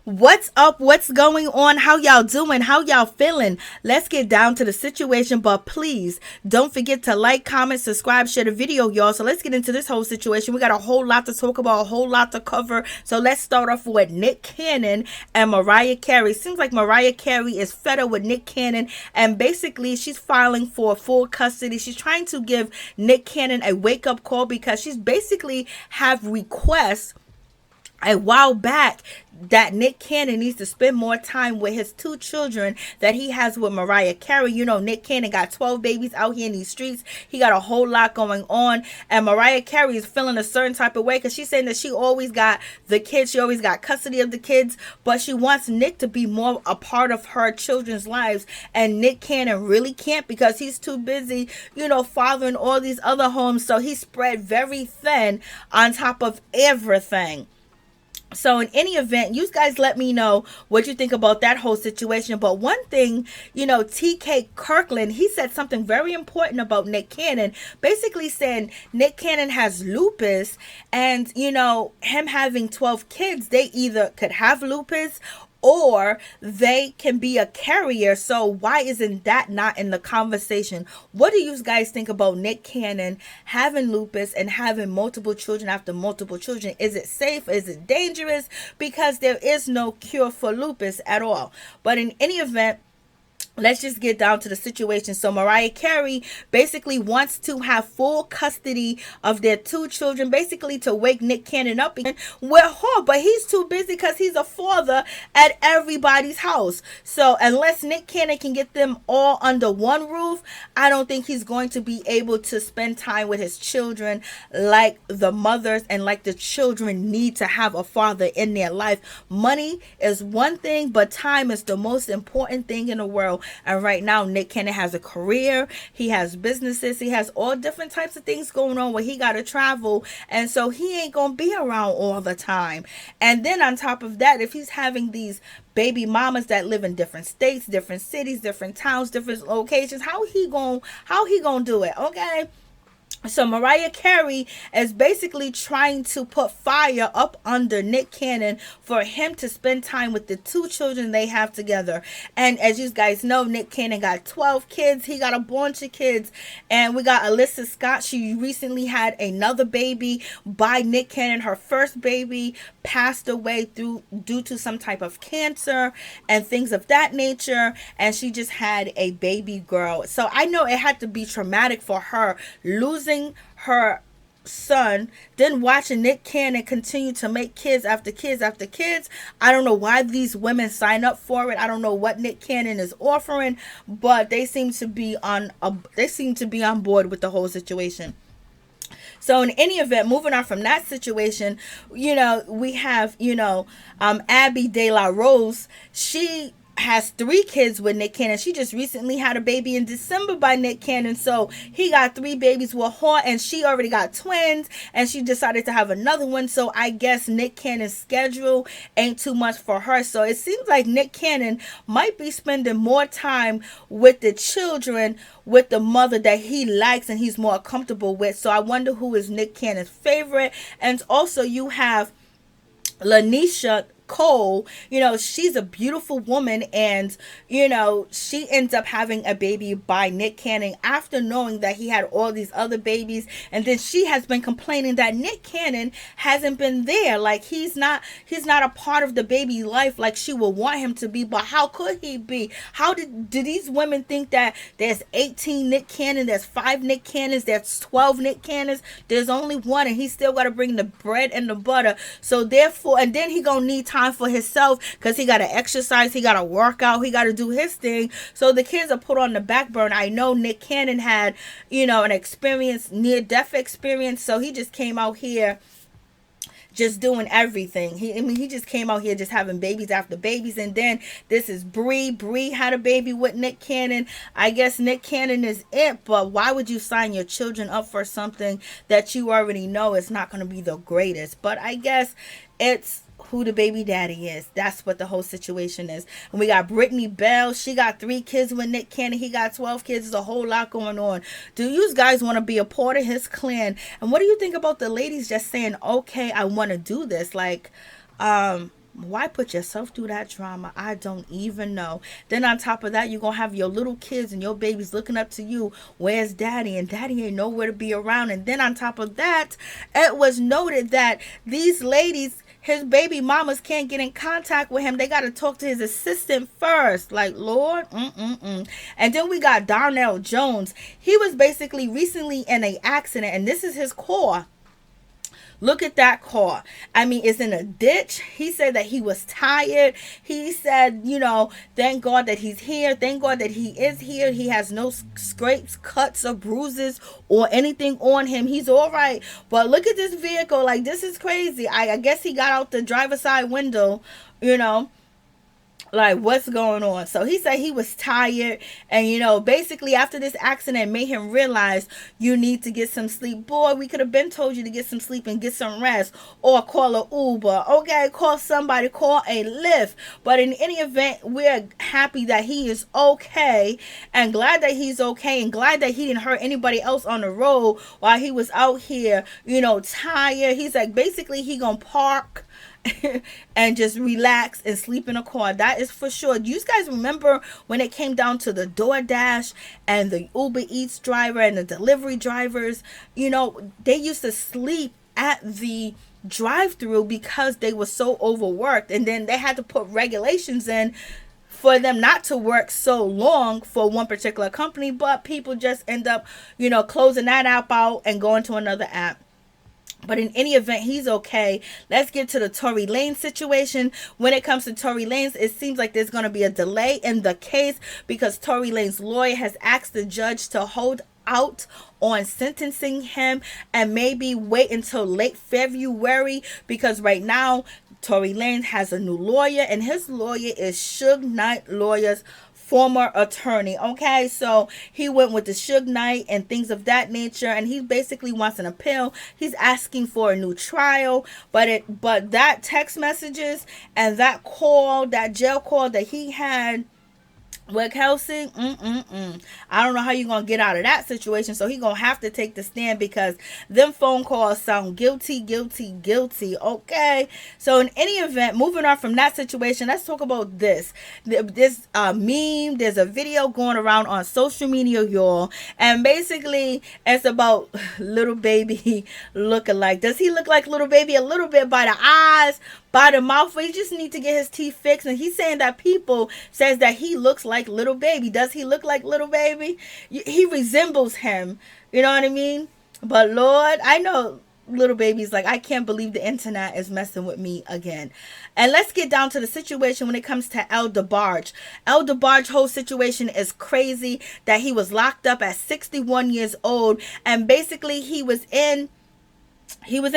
What's up? What's going on? How y'all doing? How y'all feeling? Let's get down to the situation, but please don't forget to like, comment, subscribe, share the video, y'all. So let's get into this whole situation. We got a whole lot to talk about, a whole lot to cover. So let's start off with Nick Cannon and Mariah Carey. Seems like Mariah Carey is fed up with Nick Cannon, and basically she's filing for full custody. She's trying to give Nick Cannon a wake-up call because she's basically have requests a while back that Nick Cannon needs to spend more time with his two children that he has with Mariah Carey. You know, Nick Cannon got 12 babies out here in these streets. He got a whole lot going on. And Mariah Carey is feeling a certain type of way because she's saying that she always got the kids. She always got custody of the kids. But she wants Nick to be more a part of her children's lives. And Nick Cannon really can't because he's too busy, you know, fathering all these other homes. So he's spread very thin on top of everything. So in any event, you guys let me know what you think about that whole situation. But one thing, you know, TK Kirkland, he said something very important about Nick Cannon, basically saying Nick Cannon has lupus, and, you know, him having 12 kids, they either could have lupus or they can be a carrier. So why isn't that not in the conversation? What do you guys think about Nick Cannon having lupus and having multiple children after multiple children? Is it safe? Is it dangerous? Because there is no cure for lupus at all. But in any event, let's just get down to the situation. So Mariah Carey basically wants to have full custody of their two children, basically to wake Nick Cannon up with her, but he's too busy because he's a father at everybody's house. So unless Nick Cannon can get them all under one roof, I don't think he's going to be able to spend time with his children like the mothers and like the children need to have a father in their life. Money is one thing, but time is the most important thing in the world. And right now, Nick Cannon has a career, he has businesses, he has all different types of things going on where he got to travel. And so he ain't going to be around all the time. And then on top of that, if he's having these baby mamas that live in different states, different cities, different towns, different locations, how he gonna do it? Okay. So Mariah Carey is basically trying to put fire up under Nick Cannon for him to spend time with the two children they have together. And as you guys know, Nick Cannon got 12 kids. He got a bunch of kids. And we got Alyssa Scott. She recently had another baby by Nick Cannon. Her first baby passed away due to some type of cancer and things of that nature. And she just had a baby girl. So I know it had to be traumatic for her losing her son, then watching Nick Cannon continue to make kids after kids after kids. I don't know why these women sign up for it. I don't know what Nick Cannon is offering, but they seem to be on board with the whole situation. So in any event, moving on from that situation, you know, we have, you know, Abby De La Rose. She has 3 kids with Nick Cannon. She just recently had a baby in December by Nick Cannon. So he got 3 babies with her, and she already got twins, and she decided to have another one. So I guess Nick Cannon's schedule ain't too much for her. So it seems like Nick Cannon might be spending more time with the children with the mother that he likes and he's more comfortable with. So I wonder who is Nick Cannon's favorite. And also you have Lanisha Cole. You know, she's a beautiful woman, and, you know, she ends up having a baby by Nick Cannon after knowing that he had all these other babies. And then she has been complaining that Nick Cannon hasn't been there. Like, he's not a part of the baby life like she would want him to be. But how could he be? How do these women think that there's 18 Nick Cannon, there's 5 Nick Cannons, there's 12 Nick Cannons? There's only one, and he still got to bring the bread and the butter. So therefore, and then he gonna need time for himself because he got to exercise, he got to work out, he got to do his thing. So the kids are put on the back burner. I know Nick Cannon had, you know, an experience, near-death experience, so he just came out here just doing everything. He just came out here just having babies after babies. And then this is Bree. Bree had a baby with Nick Cannon. I guess Nick Cannon is it, but why would you sign your children up for something that you already know is not going to be the greatest? But I guess it's who the baby daddy is. That's what the whole situation is. And we got Brittany Bell. She got 3 kids with Nick Cannon. He got 12 kids. There's a whole lot going on. Do you guys want to be a part of his clan? And what do you think about the ladies just saying, okay, I want to do this? Like, Why put yourself through that drama? I don't even know. Then on top of that, you're going to have your little kids and your babies looking up to you. Where's daddy? And daddy ain't nowhere to be around. And then on top of that, it was noted that these ladies, his baby mamas, can't get in contact with him. They got to talk to his assistant first. Like, Lord. And then we got Darnell Jones. He was basically recently in an accident. And this is his car. Look at that car. I mean, it's in a ditch. He said that he was tired. He said, thank God that he's here. Thank God that he is here. He has no scrapes, cuts, or bruises or anything on him. He's all right. But look at this vehicle. Like, this is crazy. I guess he got out the driver's side window, like, what's going on? So he said he was tired, and basically after this accident made him realize you need to get some sleep. Boy, we could have been told you to get some sleep and get some rest, or call an Uber. Okay, call somebody, call a Lyft. But in any event, we're happy that he is okay, and glad that he's okay, and glad that he didn't hurt anybody else on the road while he was out here, tired. He's like, basically he gonna park and just relax and sleep in a car. That is for sure. Do you guys remember when it came down to the DoorDash and the Uber Eats driver and the delivery drivers? They used to sleep at the drive-through because they were so overworked, and then they had to put regulations in for them not to work so long for one particular company, but people just end up closing that app out and going to another app. But in any event, he's okay. Let's get to the Tory Lanez situation. When it comes to Tory Lanez, it seems like there's going to be a delay in the case because Tory Lanez's lawyer has asked the judge to hold out on sentencing him and maybe wait until late February, because right now Tory Lanez has a new lawyer, and his lawyer is Suge Knight Lawyers' former attorney. Okay, so he went with the Suge Knight and things of that nature, and he basically wants an appeal. He's asking for a new trial, but that text messages and that call, that jail call that he had with Kelsey, I don't know how you're going to get out of that situation. So he's going to have to take the stand because them phone calls sound guilty. Okay. So in any event, moving on from that situation, let's talk about this. This meme, there's a video going around on social media, y'all. And basically, it's about Little Baby look-alike. Does he look like Little Baby? A little bit by the eyes, by the mouth. He just need to get his teeth fixed. And he's saying that people says that he looks like Little Baby. Does he look like Little Baby? He resembles him. You know what I mean? But Lord, I know Little Baby's like, I can't believe the internet is messing with me again. And let's get down to the situation when it comes to Debarge. Debarge's whole situation is crazy, that he was locked up at 61 years old. And basically he was in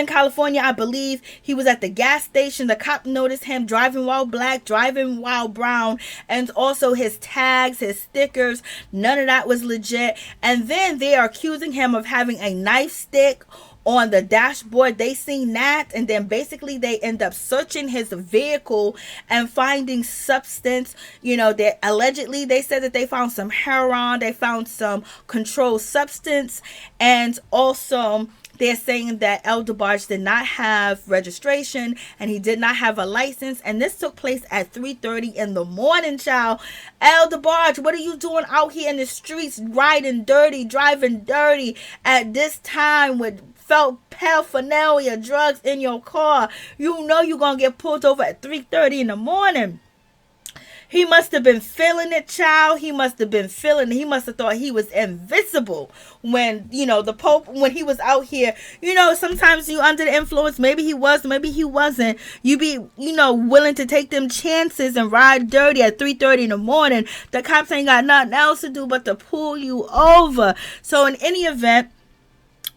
California, I believe. He was at the gas station. The cop noticed him driving while black, driving while brown, and also his tags, his stickers. None of that was legit. And then they are accusing him of having a knife stick on the dashboard. They seen that, and then basically they end up searching his vehicle and finding substance. They allegedly, they said that they found some heroin, they found some controlled substance, and also they're saying that Debarge did not have registration and he did not have a license. And this took place at 3:30 in the morning, child. Debarge, what are you doing out here in the streets, riding dirty, driving dirty at this time with felt paraphernalia, drugs in your car? You know you're going to get pulled over at 3:30 in the morning. He must have been feeling it, child. He must have been feeling it. He must have thought he was invisible when, the Pope, when he was out here. Sometimes you under the influence. Maybe he was, maybe he wasn't. You be, willing to take them chances and ride dirty at 3:30 in the morning. The cops ain't got nothing else to do but to pull you over. So in any event,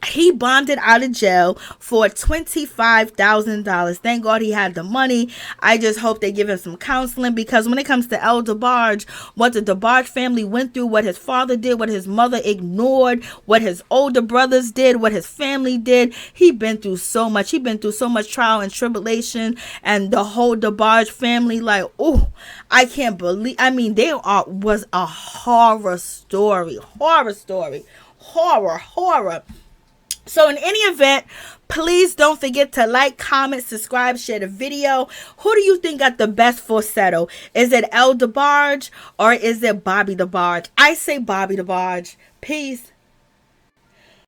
he bonded out of jail for $25,000. Thank God he had the money. I just hope they give him some counseling, because when it comes to Debarge, what the Debarge family went through, what his father did, what his mother ignored, what his older brothers did, what his family did, he been through so much. He been through so much trial and tribulation, and the whole Debarge family, like, oh, I can't believe. I mean, was a horror story. Horror. So in any event, please don't forget to like, comment, subscribe, share the video. Who do you think got the best falsetto? Is it Debarge or is it Bobby Debarge? I say Bobby Debarge. Peace.